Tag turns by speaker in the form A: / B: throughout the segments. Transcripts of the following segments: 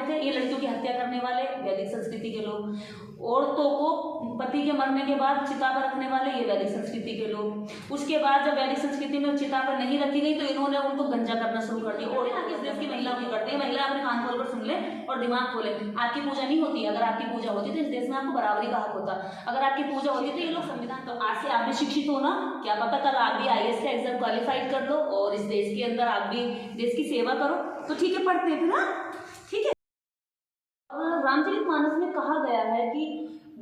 A: थे ये लड़कियों की हत्या करने वाले वैदिक संस्कृति के लोग, औरतों को पति के मरने के बाद चिता पर रखने वाले ये वैदिक संस्कृति के लोग। उसके बाद जब वैदिक संस्कृति में चिता पर नहीं रखी गई तो इन्होंने उनको गंजा करना शुरू कर दिया। और किस देश की महिला भी करते हैं, महिला अपने कान खोल कर सुन ले और दिमाग खोले। आपकी पूजा नहीं होती, अगर आपकी पूजा होती तो इस देश में आपको बराबरी का हक होता। अगर आपकी पूजा होती तो ये लोग संविधान, तो आज से आप भी शिक्षित हो ना, क्या पता कल आप भी IAS का एग्जाम क्वालिफाइड कर लो और इस देश के अंदर आप भी देश की सेवा करो। तो ठीक है, पढ़ते हैं फिर। हाँ ठीक है। रामचरितमानस में कहा गया है कि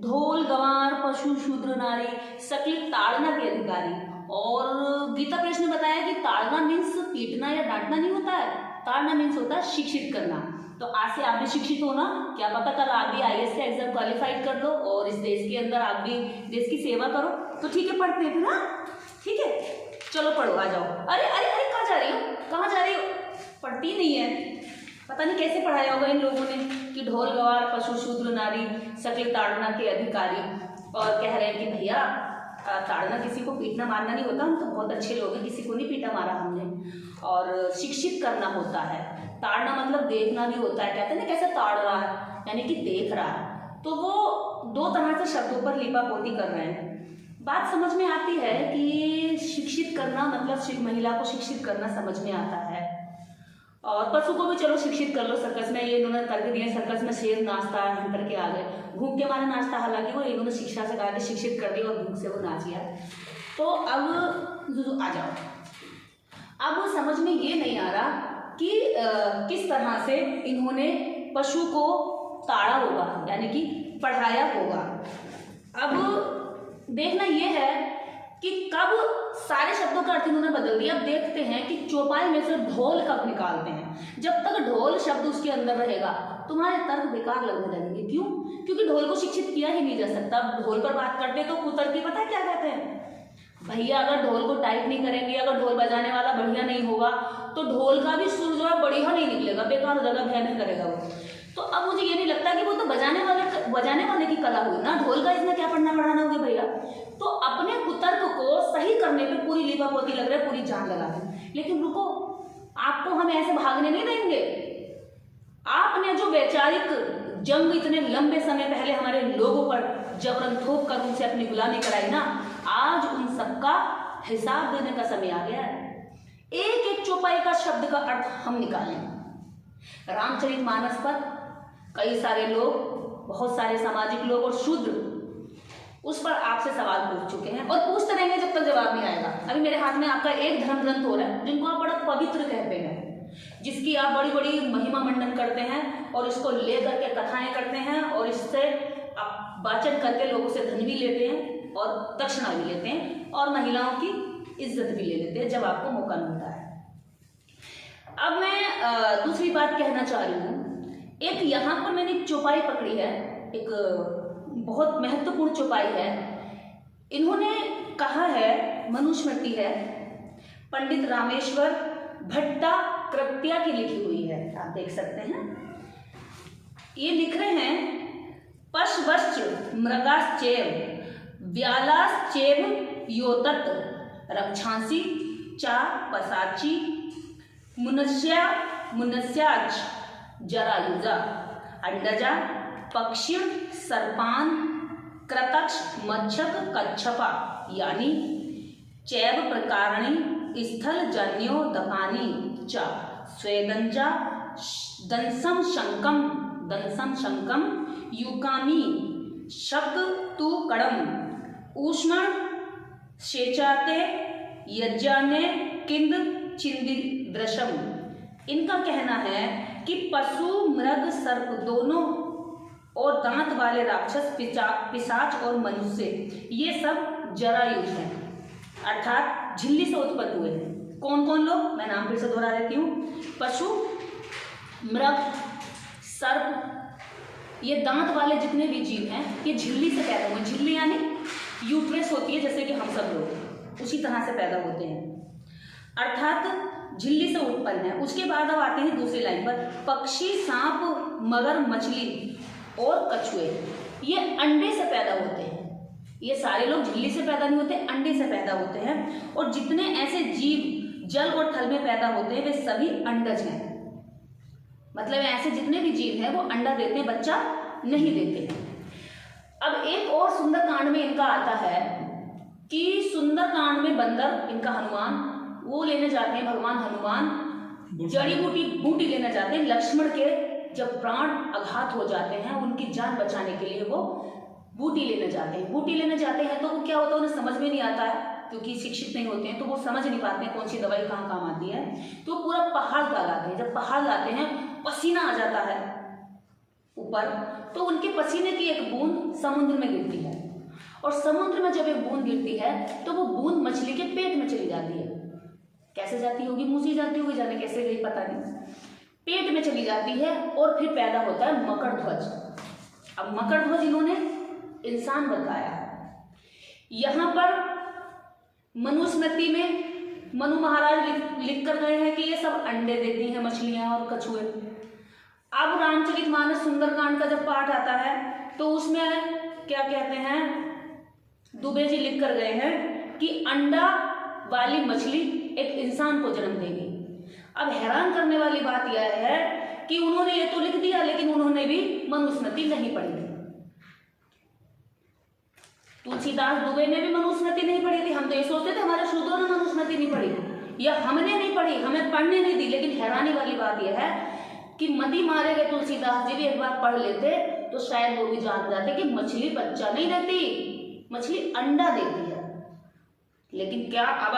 A: ढोल गंवार पशु शूद्र नारी सकल ताड़ना के अधिकारी। और गीता प्रेस ने बताया कि ताड़ना मीन्स पीटना या डांटना नहीं होता है, ताड़ना मीन्स होता है शिक्षित करना। तो आज से आप भी शिक्षित हो ना, क्या पता कल आप भी IAS का एग्जाम क्वालिफाइड कर लो और इस देश के अंदर आप भी देश की सेवा करो। तो ठीक है, पढ़ते हैं फिर। हाँ ठीक है, चलो पढ़ो, आ जाओ। अरे अरे अरे कहाँ जा रही हो, कहाँ जा रही हो? पढ़ती नहीं है, पता नहीं कैसे पढ़ाया होगा इन लोगों ने कि ढोल गवार पशु शूद्र नारी सकल ताड़ना के अधिकारी। और कह रहे हैं कि भैया ताड़ना किसी को पीटना मारना नहीं होता, हम तो बहुत अच्छे लोग हैं, किसी को नहीं पीटा मारा हमने। और शिक्षित करना होता है, ताड़ना मतलब देखना भी होता है। कहते हैं ना कैसे ताड़ रहा है, यानी कि देख रहा है। तो वो दो तरह से शब्दों पर लिपापोती कर रहे हैं। बात समझ में आती है कि शिक्षित करना मतलब महिला को शिक्षित करना समझ में आता है। और पशु को भी चलो शिक्षित कर लो। सर्कस में ये इन्होंने तर्क दिए, सर्कस में शेर नाचता है, हम करके आ गए, भूख के मारे नाचता, हालांकि वो इन्होंने शिक्षा से कहा कि शिक्षित कर दिया और भूख से वो नाच गया। तो अब आ जाओ, अब समझ में ये नहीं आ रहा कि किस तरह से इन्होंने पशु को ताड़ा होगा, यानी कि पढ़ाया होगा। अब देखना ये है कि कब सारे शब्दों का अर्थ इन्होंने बदल दिया। अब देखते हैं कि चौपाई में से ढोल कब निकालते हैं। जब तक ढोल शब्द उसके अंदर रहेगा तुम्हारे तर्क बेकार लगने लगेंगे। क्यों? क्योंकि ढोल को शिक्षित किया ही नहीं जा सकता। ढोल पर बात करते तो कुतर्की पता है क्या कहते हैं, भैया अगर ढोल को टाइट नहीं करेंगे, अगर ढोल बजाने वाला बढ़िया नहीं होगा तो ढोल का भी सुर जो है बढ़िया नहीं निकलेगा, बेकार हो जाएगा, भय नहीं करेगा वो। तो अब मुझे ये नहीं लगता कि वो तो बजाने वाले की कला हुई ना, ढोल का इसमें क्या पढ़ना पढ़ाना होगा भैया। तो अपने कुतर्क को सही करने पे पूरी लिपापोती लग रहा है, पूरी जान लगा दें। लेकिन रुको, आपको हम ऐसे भागने नहीं देंगे। आपने जो वैचारिक जंग इतने लंबे समय पहले हमारे लोगों पर जबरन थोप कर उनसे अपनी गुलामी कराई ना, आज उन सबका हिसाब देने का समय आ गया है। एक एक चौपाई का शब्द का अर्थ हम निकालें। रामचरितमानस पर कई सारे लोग, बहुत सारे सामाजिक लोग और शूद्र उस पर आपसे सवाल पूछ चुके हैं और पूछते रहेंगे जब तक जवाब नहीं आएगा। अभी मेरे हाथ में आपका एक धर्म ग्रंथ हो रहा है जिनको आप बड़ा पवित्र कहते हैं, जिसकी आप बड़ी बड़ी महिमा मंडन करते हैं और इसको ले करके कथाएं करते हैं और इससे आप वाचन करके लोगों से धन भी लेते हैं और दक्षिणा भी लेते हैं और महिलाओं की इज्जत भी ले लेते हैं जब आपको मौका मिलता है। अब मैं दूसरी बात कहना चाह रही हूँ। एक यहाँ पर मैंने एक चौपाई पकड़ी है, एक बहुत महत्वपूर्ण चौपाई है। इन्होंने कहा है, मनुस्मृति है, पंडित रामेश्वर भट्टाकृत्या की लिखी हुई है, आप देख सकते हैं। ये लिख रहे हैं, पशवश्च मृगाश्चैव व्यालाश्चैव योतत् रक्षांसि चा पसाची मुनस्याच जरायुजा अंडजा पक्षी सर्पान कृतक्ष मच्छक कच्छपा यानी चैव प्रकारणी स्थल जन्यो दपानी च स्वेदंजा दंसम शंकम युकामी शक तु कड़म ऊष्ण शेचाते यज्ञाने किंद चिंदिद्रशम। इनका कहना है कि पशु मृग सर्प दोनों और दांत वाले राक्षस पिशाच और मनुष्य ये सब जरायुज हैं, अर्थात झिल्ली से उत्पन्न हुए हैं। कौन कौन लोग? मैं नाम फिर से दोहरा देती हूँ। पशु, मृग, सर्प, ये दांत वाले जितने भी जीव हैं ये झिल्ली से पैदा हुए। झिल्ली यानी यूट्रस होती है जैसे कि हम सब लोग, उसी तरह से पैदा होते हैं, अर्थात झिल्ली से उत्पन्न है। उसके बाद अब आते हैं दूसरी लाइन पर, पक्षी, सांप, मगर, मछली और कछुए ये अंडे से पैदा होते हैं। ये सारे लोग झिल्ली से पैदा नहीं होते, अंडे से पैदा होते हैं। और जितने ऐसे जीव जल और थल में पैदा होते हैं वे सभी अंडज हैं। मतलब ऐसे जितने भी जीव हैं वो अंडा देते हैं, बच्चा नहीं देते। अब एक और सुंदरकांड में इनका आता है कि सुंदरकांड में बंदर, इनका हनुमान, वो लेने जाते हैं, भगवान हनुमान जड़ी बूटी लेने जाते हैं। लक्ष्मण के जब प्राण आघात हो जाते हैं, उनकी जान बचाने के लिए वो बूटी लेने जाते हैं। बूटी लेने जाते हैं तो वो क्या होता है, उन्हें समझ में नहीं आता है, क्योंकि शिक्षित नहीं होते हैं, तो वो समझ नहीं पाते हैं कौन सी दवाई कहाँ काम आती है। तो पूरा पहाड़ का लाते हैं। जब पहाड़ लाते हैं, पसीना आ जाता है ऊपर, तो उनके पसीने की एक बूंद समुद्र में गिरती है, और समुद्र में जब एक बूंद गिरती है तो वो बूंद मछली के पेट में चली जाती है। कैसे जाती होगी, मुंह से जाती होगी, जाने कैसे गई पता नहीं, पेट में चली जाती है, और फिर पैदा होता है मकर ध्वज। अब मकर ध्वज इन्होंने इंसान बताया। यहां पर मनुस्मृति में मनु महाराज लिख कर गए हैं कि ये सब अंडे देती हैं मछलियां और कछुए। अब रामचरितमानस सुंदरकांड का जब पाठ आता है तो उसमें क्या कहते हैं, दुबे जी लिख कर गए हैं कि अंडा वाली मछली एक इंसान को जन्म देगी। अब हैरान करने वाली बात यह है कि उन्होंने ये तो लिख दिया, लेकिन उन्होंने भी मनुस्मृति नहीं पढ़ी थी। तुलसीदास दुबे ने भी मनुस्मृति नहीं पढ़ी थी। हम तो ये सोचते थे हमारे शूद्रों ने मनुस्मृति नहीं पढ़ी, या हमने नहीं पढ़ी, हमें पढ़ने नहीं दी। लेकिन हैरानी वाली बात यह है कि मती मारे गए तुलसीदास जी भी एक बार पढ़ लेते तो शायद वो भी जान जाते कि मछली बच्चा नहीं देती, मछली अंडा देती है। लेकिन क्या अब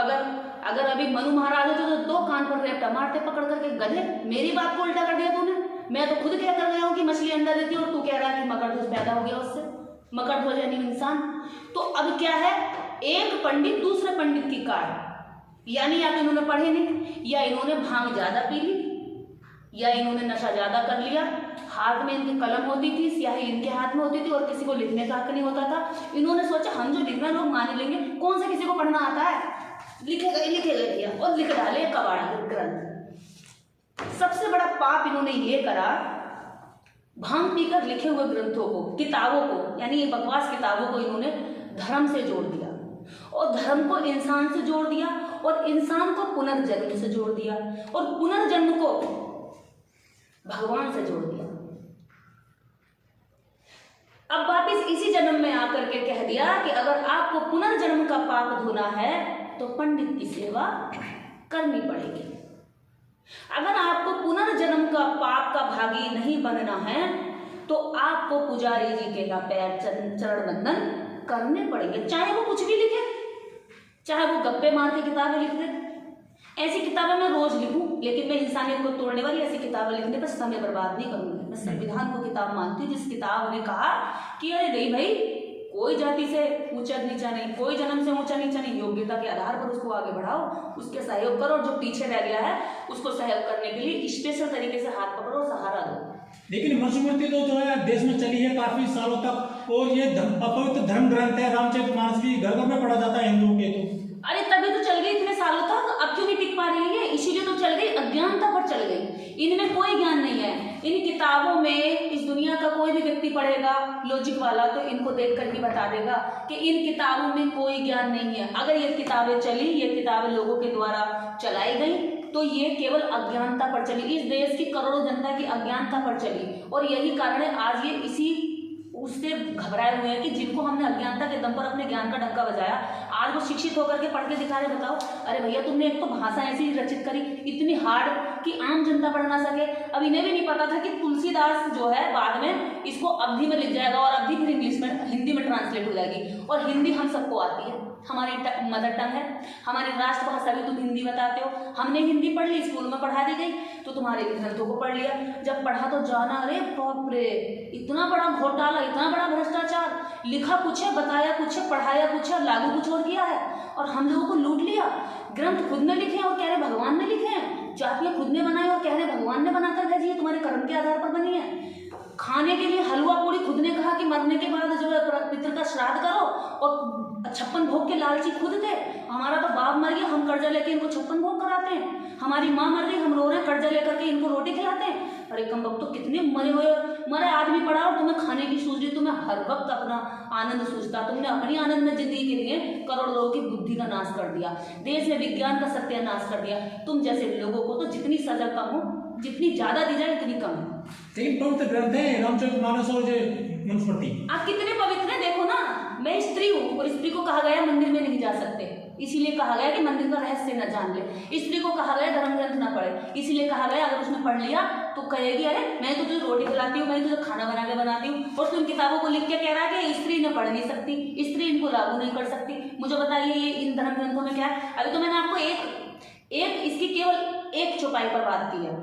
A: अगर अभी मनु महाराज होते तो दो कान पर रेपटा मारते पकड़ करके, गधे मेरी बात को उल्टा कर दिया तूने, मैं तो खुद कह कर गया हूं कि मछली अंडा देती है और तू कह रहा है कि मकर ध्वज पैदा हो गया उससे। मकर ध्वज यानी इंसान। तो अब क्या है, एक पंडित दूसरे पंडित की काट, यानी या तो इन्होंने पढ़े नहीं, या इन्होंने भांग ज्यादा पी ली, या इन्होंने नशा ज्यादा कर लिया। हाथ में इनकी कलम होती थी, स्याही इनके हाथ में होती थी, और किसी को लिखने का हक नहीं होता था। इन्होंने सोचा हम जो लिख रहे हैं लोग मान लेंगे, कौन से किसी को पढ़ना आता है, लिखे गए दिया और लिख डाले कबाड़ा ग्रंथ। सबसे बड़ा पाप इन्होंने ये करा, भांग पीकर लिखे हुए ग्रंथों को, किताबों को, यानी ये बकवास किताबों को इन्होंने धर्म से जोड़ दिया, और धर्म को इंसान से जोड़ दिया, और इंसान को पुनर्जन्म से जोड़ दिया, और पुनर्जन्म को भगवान से जोड़ दिया। अब वापिस इसी जन्म में आकर के कह दिया कि अगर आपको पुनर्जन्म का पाप धोना है तो पंडित की सेवा करनी पड़ेगी। अगर आपको पुनर्जन्म का पाप का भागी नहीं बनना है तो आपको पुजारी जी के का पैर चरण बंदन करने पड़ेंगे, चाहे वो कुछ भी लिखे, चाहे वो गप्पे मार के किताबें लिख दे। ऐसी किताबें मैं रोज लिखूं, लेकिन मैं इंसानियत को तोड़ने वाली ऐसी किताबें लिखने पर समय बर्बाद नहीं करूंगी। मैं संविधान को किताब मानती हूँ, जिस किताब ने कहा कि अरे नहीं भाई, कोई जाति से ऊंचा नीचा नहीं, कोई जन्म से ऊंचा नीचा नहीं, योग्यता के आधार पर उसको आगे बढ़ाओ, उसके सहयोग करो, और जो पीछे रह गया है उसको सहयोग करने के लिए स्पेशल तरीके से हाथ पकड़ो और सहारा दो।
B: लेकिन मनुस्मृति तो जो है देश में चली है काफी सालों तक, और ये अपवित्र धर्म ग्रंथ है, रामचरितमानस भी घर घर में पढ़ा जाता है हिंदुओं के। तो
A: अरे तभी तो चल गई इतने सालों तक, अब क्यों नहीं टिक पा रही है? इसीलिए तो चल गई, अज्ञानता पर चल गई। इनमें कोई ज्ञान नहीं है। इन किताबों में इस दुनिया का कोई भी व्यक्ति पढ़ेगा लॉजिक वाला तो इनको देख कर ही बता देगा कि इन किताबों में कोई ज्ञान नहीं है। अगर ये किताबें चली, ये किताबें लोगों के द्वारा चलाई गई, तो ये केवल अज्ञानता पर चली। इस देश की करोड़ों जनता की अज्ञानता पर चली, और यही कारण है आज ये इसी उससे घबराए हुए हैं कि जिनको हमने अज्ञानता के दम पर अपने ज्ञान का डंका बजाया, आज वो शिक्षित होकर के पढ़ के दिखा रहे। बताओ, अरे भैया तुमने एक तो भाषा ऐसी रचित करी इतनी हार्ड कि आम जनता पढ़ ना सके। अब इन्हें भी नहीं पता था कि तुलसीदास जो है बाद में इसको अवधि में लिख जाएगा, और अवधि फिर इंग्लिश में, हिंदी में ट्रांसलेट हो जाएगी। और हिंदी हम सबको आती है, हमारी मदर टंग है, हमारी राष्ट्रभाषा भी तुम हिंदी बताते हो। हमने हिंदी पढ़ ली, स्कूल में पढ़ा दी गई, तो तुम्हारे ग्रंथों को पढ़ लिया। जब पढ़ा तो जाना, अरे बाप रे, इतना बड़ा घोटाला, इतना बड़ा भ्रष्टाचार, लिखा कुछ है, बताया कुछ है, पढ़ाया कुछ है, लागू कुछ और किया है, और हम लोगों को लूट लिया। ग्रंथ खुद ने लिखे और कह रहे भगवान ने लिखे हैं, जातियां खुद ने बनाई और कह रहे भगवान ने बनाकर भेजी है, तुम्हारे कर्म के आधार पर बनी है। खाने के लिए हलवा पूरी खुद ने कहा कि मरने के बाद जो है पितृ का श्राद्ध करो, और 56 भोग के लालची खुद थे। हमारा तो बाप मर गया, हम कर्जा लेके इनको 56 भोग कराते हैं। हमारी माँ मर गई, हम रो रहे हैं, कर्जा लेकर के इनको रोटी खिलाते हैं। अरे कम वक्त तो कितने मरे आदमी पड़ा, और तुम्हें खाने की सूझ रही, तुम्हें हर वक्त अपना आनंद सूझता, तुमने अपनी आनंद में जिंदगी के लिए करोड़ों लोगों की बुद्धि का नाश कर दिया, देश में विज्ञान का सत्यानाश कर दिया। तुम जैसे लोगों को तो जितनी सजा कम हो जितनी ज्यादा दी जाए उतनी कम है।
B: लेकिन पवित्र ग्रंथ है रामचरितमानस और जो मनुस्मृति।
A: आप कितने पवित्र हैं देखो ना। मैं स्त्री हूँ और स्त्री को कहा गया मंदिर में नहीं जा सकते, इसीलिए कहा गया कि मंदिर का रहस्य न जान ले। स्त्री को कहा गया धर्म ग्रंथ न पढ़े, इसीलिए कहा गया अगर उसने पढ़ लिया तो कहेगी अरे मैं तो तुझे रोटी खिलाती हूँ, मैं तुझे खाना बना के बनाती हूँ, और तुम किताबों को लिख के कह रहा है कि स्त्री ने पढ़ नहीं सकती, स्त्री इनको लागू नहीं कर सकती। मुझे बताइए ये इन धर्म ग्रंथों में क्या है? अभी तो मैंने आपको एक इसकी केवल एक चौपाई पर बात की है।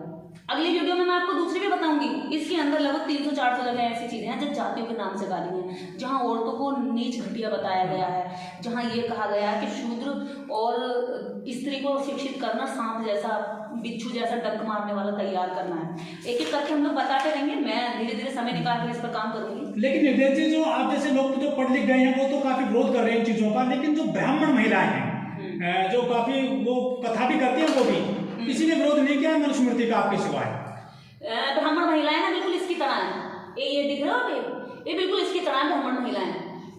A: अगली वीडियो में मैं आपको दूसरी भी बताऊंगी। इसके अंदर लगभग 300-400 जगह ऐसी चीजें हैं जो जातियों के नाम से गाली हैं, जहां औरतों को नीच घटिया बताया गया है, जहां ये कहा गया है कि शूद्र और स्त्री को शिक्षित करना सांप जैसा, बिच्छू जैसा डंक मारने वाला तैयार करना है। एक एक करके हम लोग बताते रहेंगे, मैं धीरे धीरे समय निकाल कर इस पर काम करूंगी।
B: लेकिन निर्देश जी, जो आप जैसे लोग तो पढ़ लिख गए हैं वो तो काफी विरोध कर रहे हैं इन चीजों का, लेकिन जो ब्राह्मण महिलाएं हैं जो काफी वो कथा भी करती हैं वो भी, इसीलिए विरोध नहीं किया मनुस्मृति का आपके सिवाय।
A: ब्राह्मण महिलाएं ना बिल्कुल इसकी तरह है, ये दिख रहे हो ये बिल्कुल इसकी तरह ब्राह्मण महिलाएं,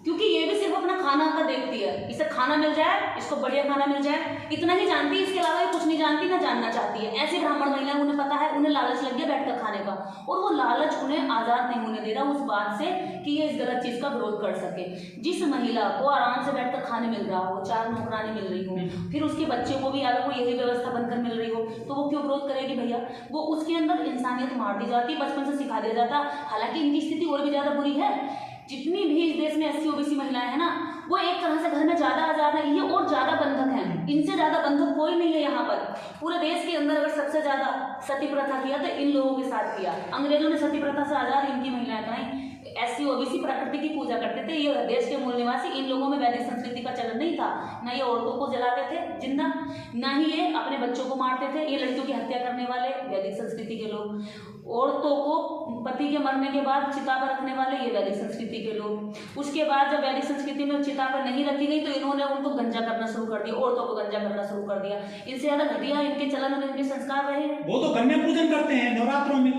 A: क्योंकि ये भी सिर्फ अपना खाना का देखती है, इसे खाना मिल जाए, इसको बढ़िया खाना मिल जाए, इतना ही जानती है, इसके अलावा ये कुछ नहीं जानती ना जानना चाहती है। ऐसी ब्राह्मण महिलाएं, उन्हें पता है, उन्हें लालच लग गया बैठकर खाने का, और वो लालच उन्हें आजाद नहीं होने दे रहा उस बात से कि ये इस गलत चीज का विरोध कर सके। जिस महिला को आराम से बैठकर खाने मिल रहा हो, 4 नौकरानी मिल रही हो, फिर उसके बच्चे को भी अगर वो यही व्यवस्था बनकर मिल रही हो, तो वो क्यों विरोध करेगी भैया? वो उसके अंदर इंसानियत मार दी जाती, बचपन से सिखा दिया जाता। हालांकि इनकी स्थिति और भी ज्यादा बुरी है। जितनी भी इस देश में SC OBC महिलाएं हैं ना, वो एक तरह से घर में ज्यादा आजाद है, ये और ज्यादा बंधक हैं, इनसे ज्यादा बंधक कोई नहीं है यहाँ पर। पूरे देश के अंदर अगर सबसे ज्यादा सती प्रथा किया तो इन लोगों के साथ किया। अंग्रेजों ने सती प्रथा से आजाद, इनकी महिलाएं कहीं SC OBC प्रकृति की पूजा करते थे। ये देश के मूल निवासी, इन लोगों में वैदिक संस्कृति का चलन नहीं था। ना ये औरतों को जलाते थे जिंदा, ना ही ये अपने बच्चों को मारते थे। ये लड़कियों की हत्या करने वाले वैदिक संस्कृति के लोग, औरतों को पति के मरने के बाद चिता पर रखने वाले ये वैदिक संस्कृति के लोग। उसके बाद जब वैदिक संस्कृति में चिता पर नहीं रखी गई तो इन्होंने उनको गंजा करना शुरू कर दिया, औरतों को गंजा करना शुरू कर दिया। इनसे ज्यादा घटिया इनके चलन और इनके संस्कार रहे हैं।
B: वो तो कन्या पूजन करते हैं नवरात्रों में।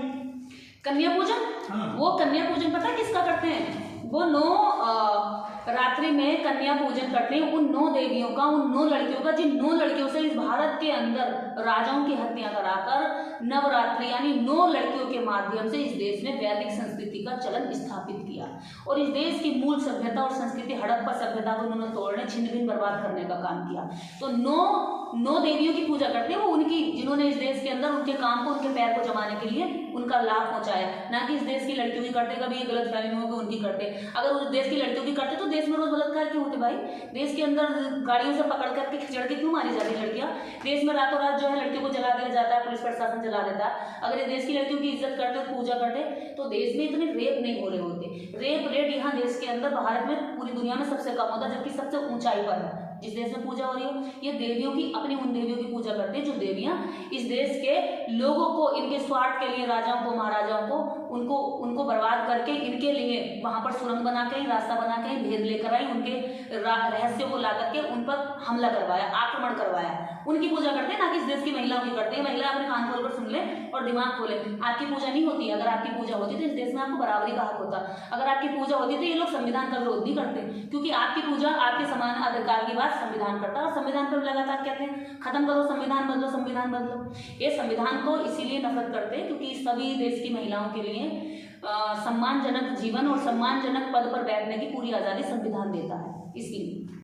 A: कन्या पूजन,
B: हाँ।
A: वो कन्या पूजन पता है किसका करते हैं? वो 9 रात्रि में कन्या पूजन करते हैं उन 9 देवियों का, उन 9 लड़कियों का, जिन 9 लड़कियों से इस भारत के अंदर राजाओं की हत्या कराकर नवरात्रि यानी 9 लड़कियों के माध्यम से इस देश में वैदिक संस्कृति का चलन स्थापित किया, और इस देश की मूल सभ्यता और संस्कृति हड़प्पा सभ्यता को उन्होंने तोड़ने, छिन्न भिन्न बर्बाद करने का काम किया। तो 9 देवियों की पूजा करते हैं वो, उनकी जिन्होंने इस देश के अंदर उनके काम को, उनके पैर को जमाने के लिए उनका लाभ पहुंचाया, ना कि इस देश की लड़कियों की करते। कभी ये गलत फहमी हो कि उनकी करते, अगर उस देश की लड़कियों की करते तो देश में रोज बलात्कार क्यों होते भाई? देश के अंदर गाड़ियों से पकड़ करके खिंचड़ के क्यों मारी जाती लड़कियां? देश में रातों रात जो है लड़कियों को जला दिया जाता है, पुलिस प्रशासन जला देता है। अगर ये देश की लड़कियों की इज्जत करते, पूजा करते, तो देश में इतने रेप नहीं हो रहे होते। रेप रेट यहाँ देश के अंदर, भारत में, पूरी दुनिया में सबसे कम होता है, जबकि सबसे ऊंचाई पर है। जिस देश में पूजा हो रही हो, ये देवियों की, अपनी उन देवियों की पूजा करते हैं जो देवियां इस देश के लोगों को इनके स्वार्थ के लिए, राजाओं को, महाराजाओं को, उनको बर्बाद करके इनके लिए वहां पर सुरंग बना के, रास्ता बना के, भेद लेकर आई, उनके रहस्य को ला करके उन पर हमला करवाया, आक्रमण करवाया। उनकी पूजा करते हैं, ना कि इस देश की महिलाओं की करते हैं। महिला अपने कान खोल कर सुन ले और दिमाग खोले। आपकी पूजा नहीं होती। अगर आपकी पूजा होती तो इस देश में आपको बराबरी का हक होता। अगर आपकी पूजा होती तो ये लोग संविधान का विरोध नहीं करते, क्योंकि आपकी पूजा आपके समान अधिकार की बात संविधान करता है। और संविधान पर लगातार कहते हैं खत्म करो संविधान, बदलो संविधान, बदलो। ये संविधान को इसीलिए नफरत करते हैं क्योंकि सभी देश की महिलाओं के लिए सम्मानजनक जीवन और सम्मानजनक पद पर बैठने की पूरी आजादी संविधान देता है, इसलिए।